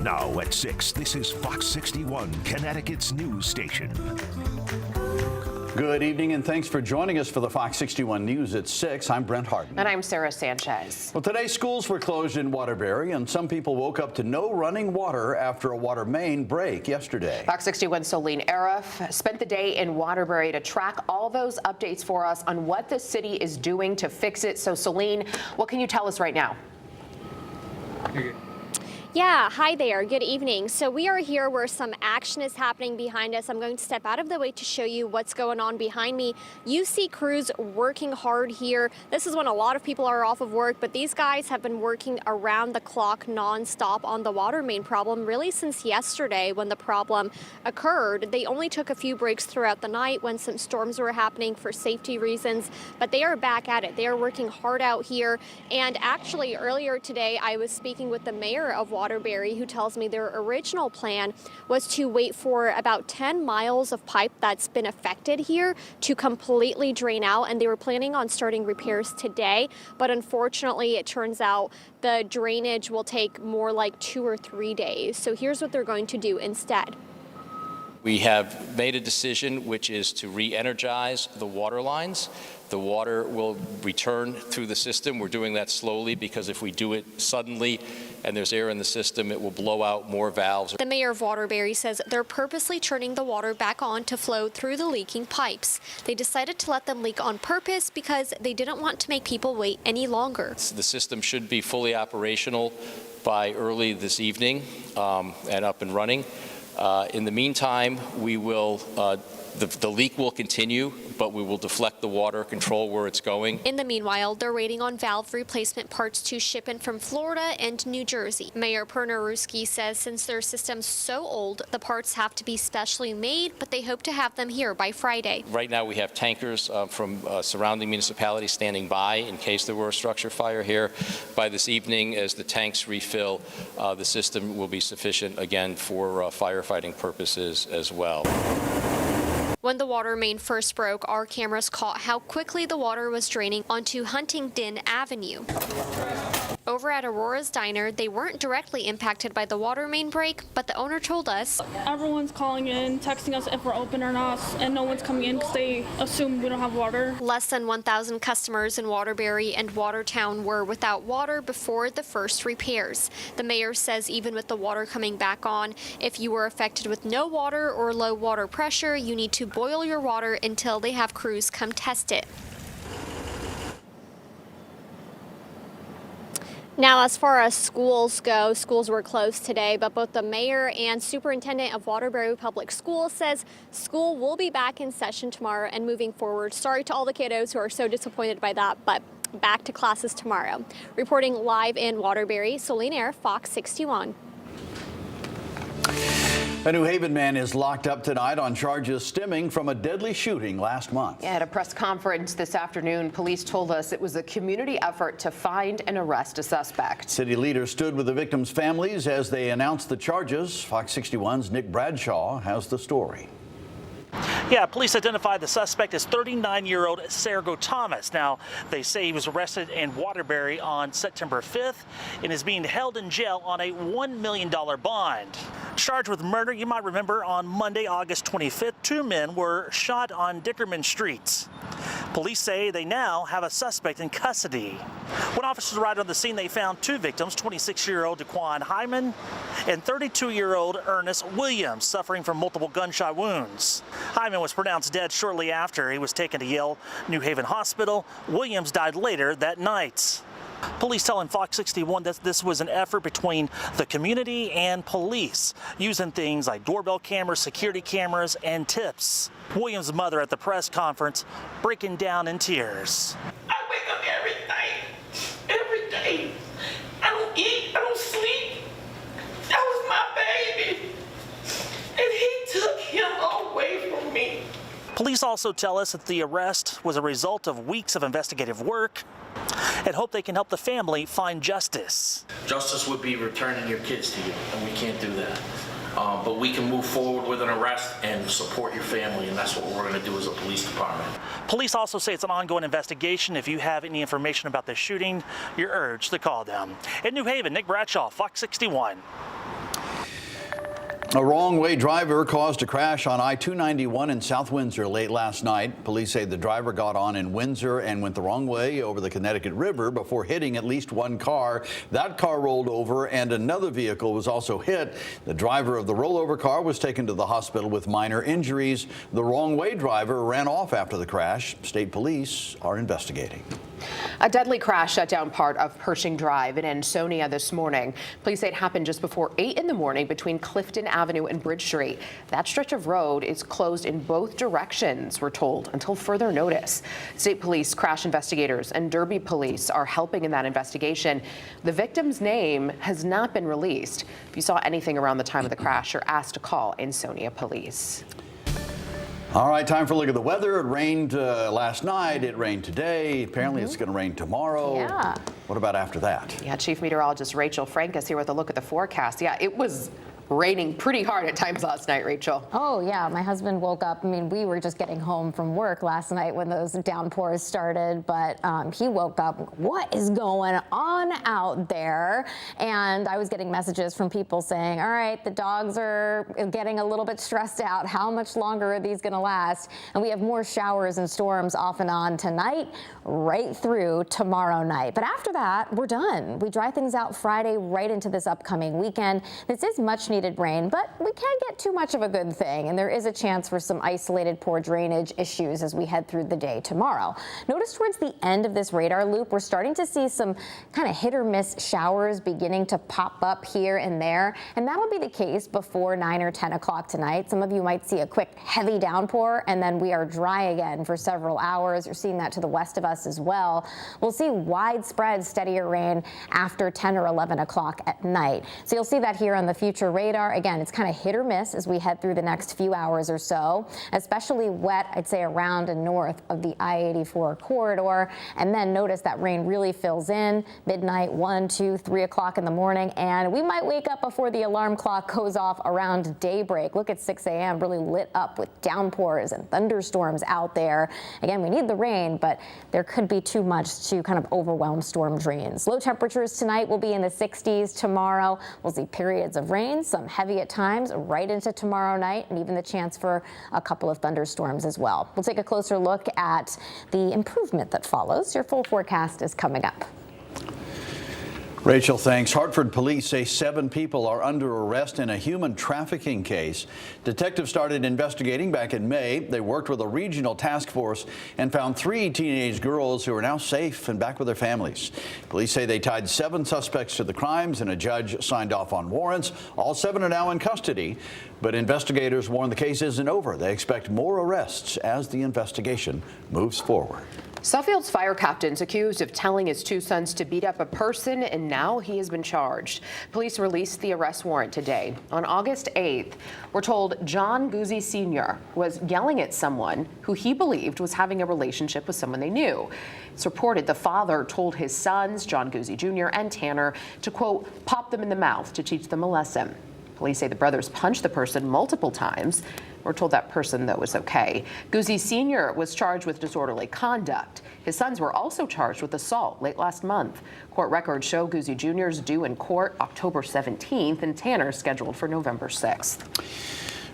Now at 6, this is Fox 61, Connecticut's news station. Good evening and thanks for joining us for the Fox 61 News at 6. I'm Brent Harden. And I'm Sarah Sanchez. Well, today schools were closed in Waterbury and some people woke up to no running water after a water main break yesterday. Fox 61's Solene Arif spent the day in Waterbury to track all those updates for us on what the city is doing to fix it. So Solene, what can you tell us right now? Yeah, hi there. Good evening. So we are here where some action is happening behind us. I'm going to step out of the way to show you what's going on behind me. You see crews working hard here. This is when a lot of people are off of work, but these guys have been working around the clock nonstop on the water main problem really since yesterday when the problem occurred. They only took a few breaks throughout the night when some storms were happening for safety reasons, but they are back at it. They are working hard out here. And actually earlier today, I was speaking with the mayor of Waterbury, who tells me their original plan was to wait for about 10 miles of pipe that's been affected here to completely drain out, and they were planning on starting repairs today. But unfortunately, it turns out the drainage will take more like 2 or 3 days. So here's what they're going to do instead. We have made a decision, which is to re-energize the water lines. The water will return through the system. We're doing that slowly because if we do it suddenly and there's air in the system, it will blow out more valves. The mayor of Waterbury says they're purposely turning the water back on to flow through the leaking pipes. They decided to let them leak on purpose because they didn't want to make people wait any longer. The system should be fully operational by early this evening and up and running. In the meantime, we will the leak will continue, but we will deflect the water, control where it's going. In the meanwhile, they're waiting on valve replacement parts to ship in from Florida and New Jersey. Mayor Pernaruski says since their system's so old, the parts have to be specially made, but they hope to have them here by Friday. Right now we have tankers from surrounding municipalities standing by in case there were a structure fire here. By this evening, as the tanks refill, the system will be sufficient again for firefighting purposes as well. When the water main first broke, our cameras caught how quickly the water was draining onto Huntingdon Avenue. Over at Aurora's Diner, they weren't directly impacted by the water main break, but the owner told us, everyone's calling in, texting us if we're open or not, and no one's coming in because they assume we don't have water. Less than 1,000 customers in Waterbury and Watertown were without water before the first repairs. The mayor says even with the water coming back on, if you were affected with no water or low water pressure, you need to boil your water until they have crews come test it. Now, as far as schools go, schools were closed today, but both the mayor and superintendent of Waterbury Public Schools says school will be back in session tomorrow and moving forward. Sorry to all the kiddos who are so disappointed by that, but back to classes tomorrow. Reporting live in Waterbury, Solene Arif, Fox 61. A New Haven man is locked up tonight on charges stemming from a deadly shooting last month. At a press conference this afternoon, police told us it was a community effort to find and arrest a suspect. City leaders stood with the victims' families as they announced the charges. Fox 61's Nick Bradshaw has the story. Yeah, police identified the suspect as 39-year-old Sergo Thomas. Now, they say he was arrested in Waterbury on September 5th and is being held in jail on a $1 million bond. Charged with murder, you might remember on Monday, August 25th, 2 men were shot on Dickerman Street. Police say they now have a suspect in custody. When officers arrived on the scene, they found 2 victims, 26-year-old Daquan Hyman and 32-year-old Ernest Williams, suffering from multiple gunshot wounds. Hyman was pronounced dead shortly after he was taken to Yale New Haven Hospital. Williams died later that night. Police telling Fox 61 that this was an effort between the community and police, using things like doorbell cameras, security cameras, and tips. Williams' mother at the press conference breaking down in tears. I wake up every day. I don't eat, I don't sleep. That was my baby. And he took him away from me. Police also tell us that the arrest was a result of weeks of investigative work and hope they can help the family find justice. Justice would be returning your kids to you, and we can't do that. But we can move forward with an arrest and support your family, and that's what we're going to do as a police department. Police also say it's an ongoing investigation. If you have any information about the shooting, you're urged to call them. In New Haven, Nick Bradshaw, Fox 61. A wrong-way driver caused a crash on I-291 in South Windsor late last night. Police say the driver got on in Windsor and went the wrong way over the Connecticut River before hitting at least one car. That car rolled over and another vehicle was also hit. The driver of the rollover car was taken to the hospital with minor injuries. The wrong-way driver ran off after the crash. State police are investigating. A deadly crash shut down part of Pershing Drive in Ansonia this morning. Police say it happened just before 8 in the morning between Clifton Avenue and Bridge Street. That stretch of road is closed in both directions, we're told, until further notice. State police, crash investigators, and Derby police are helping in that investigation. The victim's name has not been released. If you saw anything around the time of the crash, you're asked to call Ansonia police. All right, time for a look at the weather. It rained last night. It rained today. Apparently, it's going to rain tomorrow. Yeah. What about after that? Yeah, Chief Meteorologist Rachel Frank is here with a look at the forecast. Yeah, it was raining pretty hard at times last night, Rachel. Oh, yeah. My husband woke up. I mean, we were just getting home from work last night when those downpours started, but he woke up. What is going on out there? And I was getting messages from people saying, all right, the dogs are getting a little bit stressed out. How much longer are these going to last? And we have more showers and storms off and on tonight, right through tomorrow night. But after that, we're done. We dry things out Friday right into this upcoming weekend. This is much needed rain, but we can't get too much of a good thing, and there is a chance for some isolated poor drainage issues as we head through the day tomorrow. Notice towards the end of this radar loop, we're starting to see some kind of hit or miss showers beginning to pop up here and there, and that'll be the case before 9 or 10 o'clock tonight. Some of you might see a quick heavy downpour, and then we are dry again for several hours. You're seeing that to the west of us as well. We'll see widespread steadier rain after 10 or 11 o'clock at night. So you'll see that here on the future radar. Again, it's kind of hit or miss as we head through the next few hours or so, especially wet, I'd say, around and north of the I-84 corridor. And then notice that rain really fills in midnight, 1, 2, 3 o'clock in the morning, and we might wake up before the alarm clock goes off around daybreak. Look at 6 a.m. really lit up with downpours and thunderstorms out there. Again, we need the rain, but there could be too much to kind of overwhelm storm drains. Low temperatures tonight will be in the 60s. Tomorrow we'll see periods of rain, some heavy at times right into tomorrow night, and even the chance for a couple of thunderstorms as well. We'll take a closer look at the improvement that follows. Your full forecast is coming up. Rachel, thanks. Hartford police say 7 people are under arrest in a human trafficking case. Detectives started investigating back in May. They worked with a regional task force and found 3 teenage girls who are now safe and back with their families. Police say they tied 7 suspects to the crimes and a judge signed off on warrants. All 7 are now in custody, but investigators warn the case isn't over. They expect more arrests as the investigation moves forward. Suffield's fire captain's accused of telling his 2 sons to beat up a person, and now he has been charged. Police released the arrest warrant today. On August 8th, we're told John Guzzi Sr. was yelling at someone who he believed was having a relationship with someone they knew. It's reported the father told his sons, John Guzzi Jr. and Tanner, to, quote, pop them in the mouth to teach them a lesson. Police say the brothers punched the person multiple times. We're told that person, though, is okay. Guzzi Sr. was charged with disorderly conduct. His sons were also charged with assault late last month. Court records show Guzzi Jr.'s due in court October 17th and Tanner's scheduled for November 6th.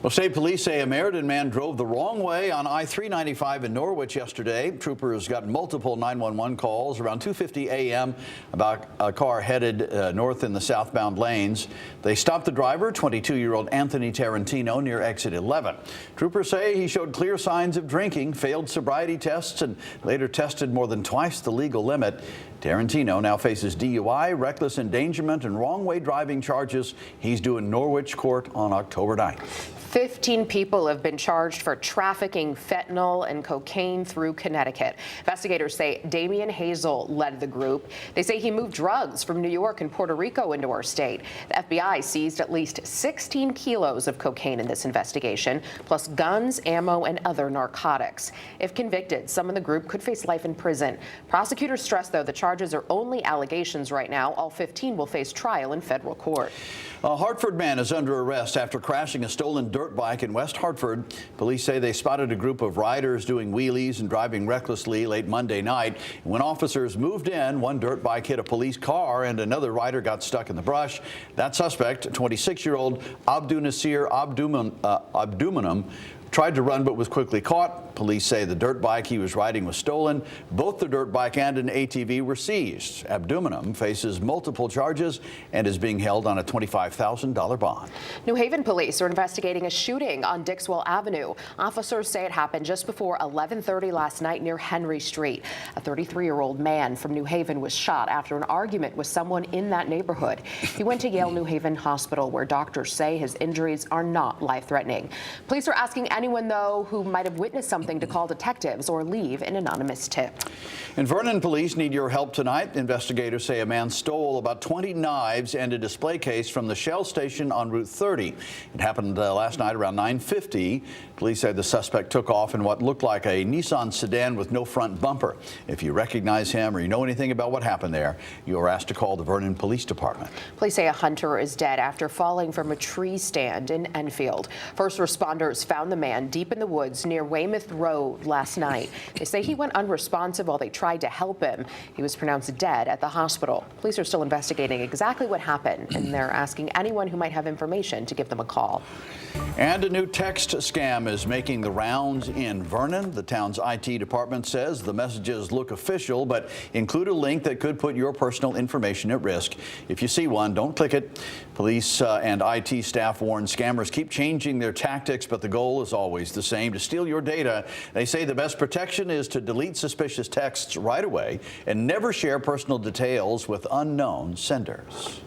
Well, state police say a Meriden man drove the wrong way on I-395 in Norwich yesterday. Troopers got multiple 911 calls around 2:50 a.m. about a car headed north in the southbound lanes. They stopped the driver, 22-year-old Anthony Tarantino, near exit 11. Troopers say he showed clear signs of drinking, failed sobriety tests, and later tested more than twice the legal limit. Tarantino now faces DUI, reckless endangerment, and wrong-way driving charges. He's due in Norwich court on October 9th. 15 people have been charged for trafficking fentanyl and cocaine through Connecticut. Investigators say Damian Hazel led the group. They say he moved drugs from New York and Puerto Rico into our state. The FBI seized at least 16 kilos of cocaine in this investigation, plus guns, ammo, and other narcotics. If convicted, some of the group could face life in prison. Prosecutors stress, though, the charge charges are only allegations right now. All 15 will face trial in federal court. A Hartford man is under arrest after crashing a stolen dirt bike in West Hartford. Police say they spotted a group of riders doing wheelies and driving recklessly late Monday night. When officers moved in, one dirt bike hit a police car and another rider got stuck in the brush. That suspect, 26-year-old Abdunasir Abdumanum, tried to run but was quickly caught. Police say the dirt bike he was riding was stolen. Both the dirt bike and an ATV were seized. Abdumanum faces multiple charges and is being held on a $25,000 bond. New Haven police are investigating a shooting on Dixwell Avenue. Officers say it happened just before 11:30 last night near Henry Street. A 33-year-old man from New Haven was shot after an argument with someone in that neighborhood. He went to Yale New Haven Hospital, where doctors say his injuries are not life-threatening. Police are asking anyone, though, who might have witnessed something to call detectives or leave an anonymous tip. In Vernon, police need your help tonight. Investigators say a man stole about 20 knives and a display case from the Shell station on Route 30. It happened last night around 9:50. Police say the suspect took off in what looked like a Nissan sedan with no front bumper. If you recognize him or you know anything about what happened there, you are asked to call the Vernon Police Department. Police say a hunter is dead after falling from a tree stand in Enfield. First responders found the man deep in the woods near Weymouth Road last night. They say he went unresponsive while they tried to help him. He was pronounced dead at the hospital. Police are still investigating exactly what happened, and they're asking anyone who might have information to give them a call. And a new text scam is making the rounds in Vernon. The town's IT department says the messages look official, but include a link that could put your personal information at risk. If you see one, don't click it. Police and IT staff warn scammers keep changing their tactics, but the goal is always the same: to steal your data. They say the best protection is to delete suspicious texts right away and never share personal details with unknown senders.